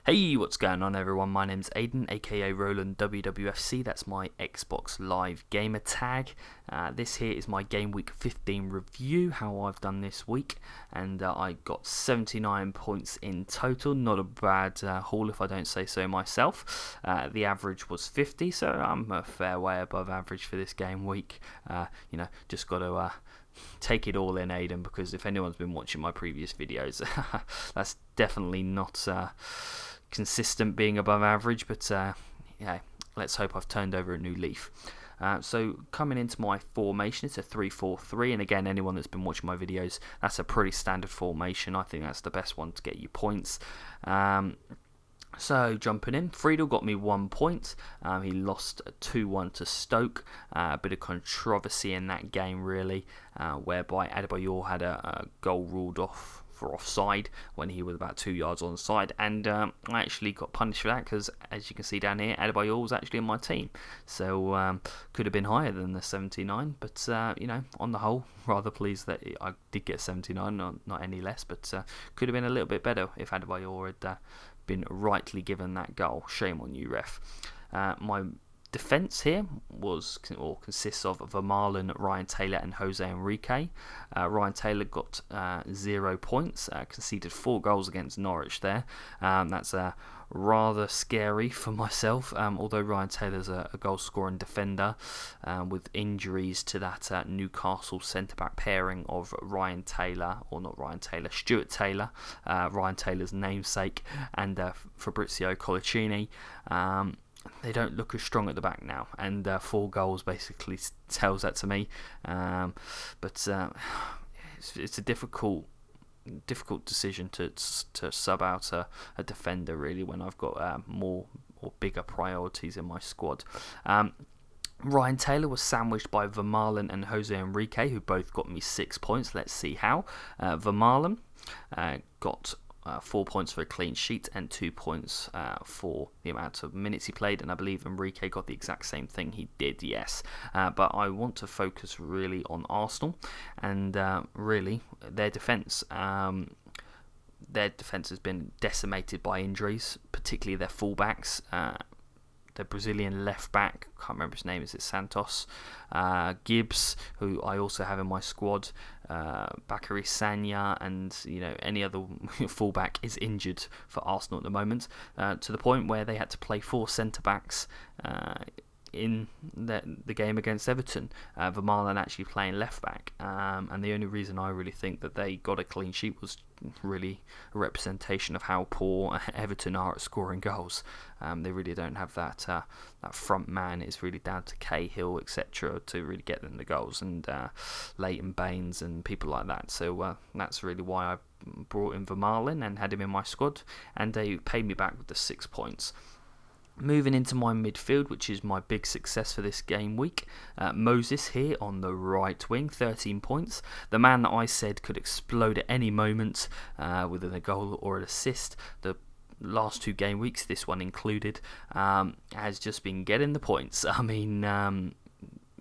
Hey, what's going on everyone? My name's Aiden, aka Roland WWFC. That's my Xbox Live gamer tag. This here is my Game Week 15 review, how I've done this week. And I got 79 points in total. Not a bad haul if I don't say so myself. The average was 50, so I'm a fair way above average for this game week. Just got to... take it all in, Aiden, because if anyone's been watching my previous videos, that's definitely not consistent being above average, but yeah, let's hope I've turned over a new leaf. So coming into my formation, it's a 3-4-3, and again, anyone that's been watching my videos, that's a pretty standard formation. I think that's the best one to get you points. So jumping in, Friedel got me 1 point. He lost 2-1 to Stoke. A bit of controversy in that game, really, whereby Adebayor had a goal ruled off for offside when he was about 2 yards onside, and I actually got punished for that because, as you can see down here, Adebayor was actually in my team, so could have been higher than the 79, but on the whole, rather pleased that I did get 79, not any less, but could have been a little bit better if Adebayor had been rightly given that goal. Shame on you, ref. My defence here consists of Vermaelen, Ryan Taylor and Jose Enrique. Ryan Taylor got 0 points, conceded 4 goals against Norwich there. That's rather scary for myself, although Ryan Taylor's a goal scoring defender, with injuries to that Newcastle centre-back pairing of Stuart Taylor, Ryan Taylor's namesake, and Fabrizio Colocini. They don't look as strong at the back now, and 4 goals basically tells that to me. But it's a difficult decision to sub out a defender, really, when I've got more or bigger priorities in my squad. Ryan Taylor was sandwiched by Vermaelen and Jose Enrique, who both got me 6 points. Let's see how. Vermaelen got 4 points for a clean sheet and 2 points for the amount of minutes he played, and I believe Enrique got the exact same thing. He did, yes. But I want to focus really on Arsenal and really their defence. Their defence has been decimated by injuries, particularly their fullbacks. The Brazilian left back, can't remember his name, is it Santos? Gibbs, who I also have in my squad, Bakary Sagna, and any other fullback is injured for Arsenal at the moment, to the point where they had to play 4 centre backs in the game against Everton. Vermaelen actually playing left back, and the only reason I really think that they got a clean sheet was really a representation of how poor Everton are at scoring goals. They really don't have that front man. It's really down to Cahill, etc., to really get them the goals, and Leighton Baines and people like that. So that's really why I brought in Vermaelen and had him in my squad, and they paid me back with the 6 points. Moving into my midfield, which is my big success for this game week. Moses here on the right wing, 13 points. The man that I said could explode at any moment with a goal or an assist. The last 2 game weeks, this one included, has just been getting the points. I mean,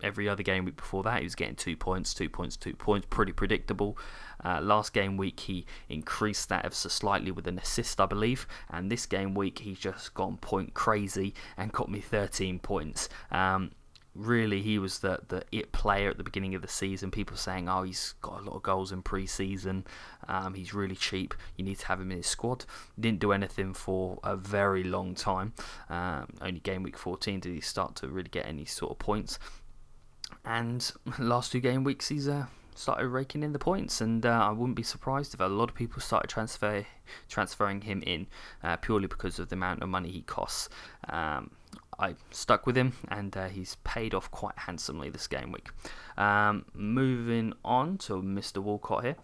every other game week before that, he was getting 2 points, 2 points, 2 points, pretty predictable. Last game week, he increased that ever so slightly with an assist, I believe, and this game week, he's just gone point crazy and got me 13 points. Really, he was the it player at the beginning of the season. People saying, oh, he's got a lot of goals in pre-season, he's really cheap, you need to have him in his squad. Didn't do anything for a very long time. Only game week 14 did he start to really get any sort of points. And last 2 game weeks, he's started raking in the points, and I wouldn't be surprised if a lot of people started transferring him in purely because of the amount of money he costs. I stuck with him, and he's paid off quite handsomely this game week. Moving on to Mr. Walcott here.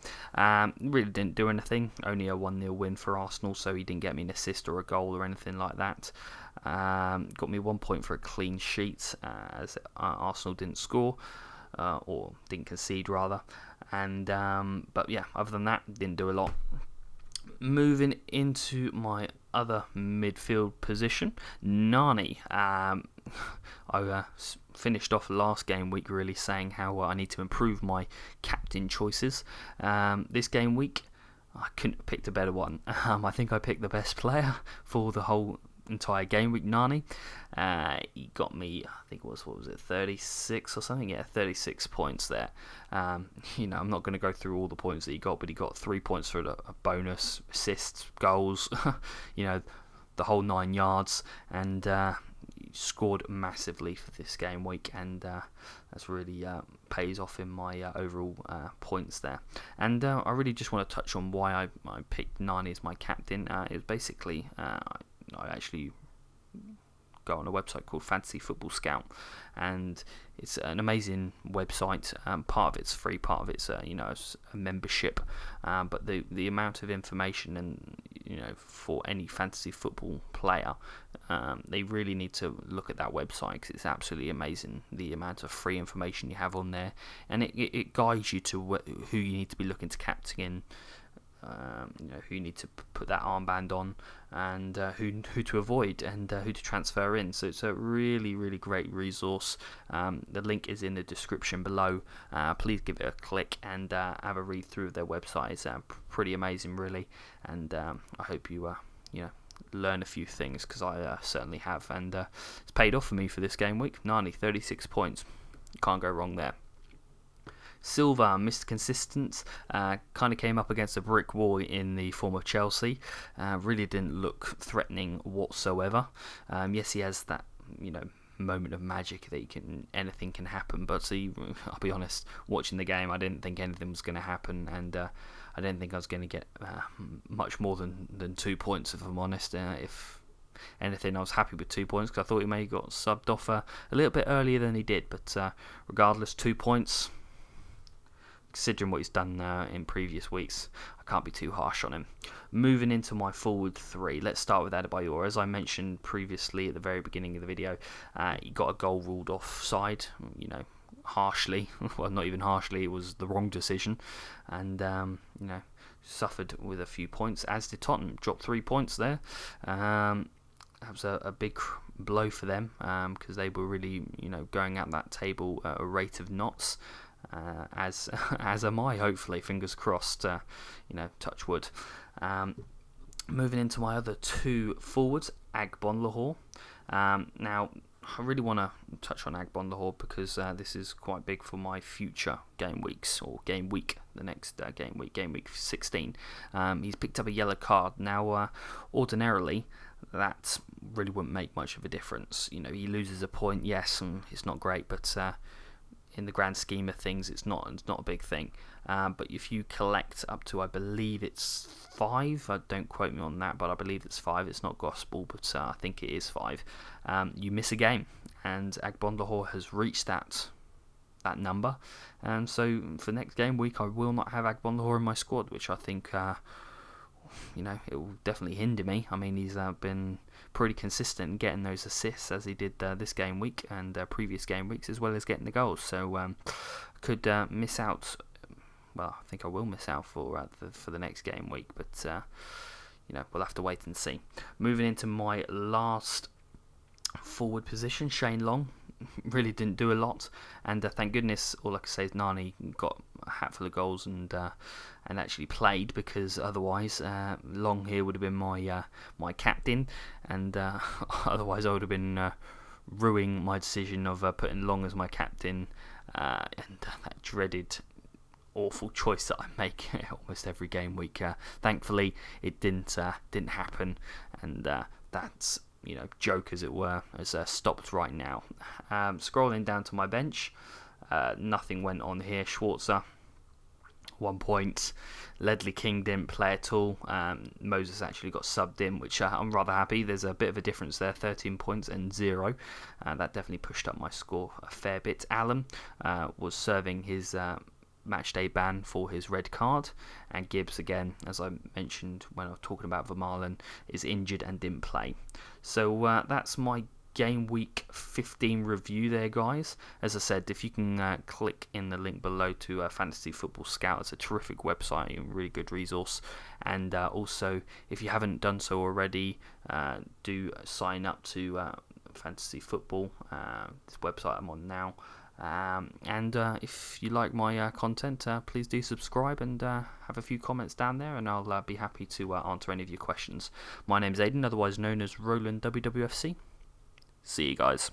Really didn't do anything, only a 1-0 win for Arsenal, so he didn't get me an assist or a goal or anything like that. Got me 1 point for a clean sheet, as Arsenal didn't score, or didn't concede rather. And but yeah, other than that, didn't do a lot. Moving into my other midfield position, Nani. I finished off last game week really saying how I need to improve my captain choices. This game week, I couldn't have picked a better one. I think I picked the best player for the whole entire game week, Nani. He got me, I think it was, 36 or something? Yeah, 36 points there. I'm not going to go through all the points that he got, but he got 3 points for a bonus, assists, goals, the whole 9 yards, and scored massively for this game week, and that's really pays off in my overall points there. And I really just want to touch on why I picked Nani as my captain. It was basically I actually go on a website called Fantasy Football Scout, and it's an amazing website. Part of it's free, part of it's a membership, but the amount of information and for any fantasy football player, they really need to look at that website, because it's absolutely amazing the amount of free information you have on there, and it guides you to who you need to be looking to captain, who you need to put that armband on, and who to avoid, and who to transfer in. So it's a really, really great resource. The link is in the description below. Please give it a click and have a read through of their website. It's pretty amazing, really, and I hope you learn a few things, because I certainly have, and it's paid off for me for this game week. Nani, 36 points. Can't go wrong there. Silva, Mr. Consistent, kind of came up against a brick wall in the form of Chelsea. Really didn't look threatening whatsoever. Yes, he has that, moment of magic that anything can happen. But I'll be honest, watching the game, I didn't think anything was going to happen, and I didn't think I was going to get much more than 2 points, if I'm honest. If anything, I was happy with 2 points, because I thought he may have got subbed off a little bit earlier than he did. But regardless, 2 points. Considering what he's done in previous weeks, I can't be too harsh on him. Moving into my forward three, let's start with Adebayor. As I mentioned previously at the very beginning of the video, he got a goal ruled offside, harshly. Well, not even harshly, it was the wrong decision, and suffered with a few points, as did Tottenham. Dropped 3 points there. That was a big blow for them, because they were really going at that table at a rate of knots. As am I, hopefully, fingers crossed, touch wood. Moving into my other 2 forwards, Agbonlahor. Now, I really want to touch on Agbonlahor, because this is quite big for my future game weeks, or game week, the next game week 16. He's picked up a yellow card. Now, ordinarily, that really wouldn't make much of a difference. He loses a point, yes, and it's not great, but in the grand scheme of things, it's not a big thing. But if you collect up to, I believe it's 5, don't quote me on that, but I believe it's 5. It's not gospel, but I think it is 5. You miss a game, and Agbonlahor has reached that number. And so for next game week, I will not have Agbonlahor in my squad, which I think it will definitely hinder me. I mean, he's been pretty consistent in getting those assists, as he did this game week and previous game weeks, as well as getting the goals. So could miss out. Well, I think I will miss out for the next game week, but we'll have to wait and see. Moving into my last forward position, Shane Long. Really didn't do a lot, and thank goodness, all I can say is Nani got a hatful of goals and actually played, because otherwise Long here would have been my captain, and otherwise I would have been ruining my decision of putting Long as my captain, and that dreaded awful choice that I make almost every game week. Thankfully it didn't happen, and that's joke, as it were, has stopped right now. Scrolling down to my bench, nothing went on here. Schwarzer, 1 point. Ledley King didn't play at all. Moses actually got subbed in, which I'm rather happy. There's a bit of a difference there, 13 points and 0. That definitely pushed up my score a fair bit. Allen was serving his matchday ban for his red card, and Gibbs, again, as I mentioned when I was talking about Vermaelen, is injured and didn't play. So that's my game week 15 review there, guys. As I said, if you can click in the link below to Fantasy Football Scout, it's a terrific website, a really good resource, and also if you haven't done so already, do sign up to Fantasy Football, this website I'm on now. And if you like my content, please do subscribe and have a few comments down there, and I'll be happy to answer any of your questions. My name's Aidan, otherwise known as Roland WWFC. See you guys.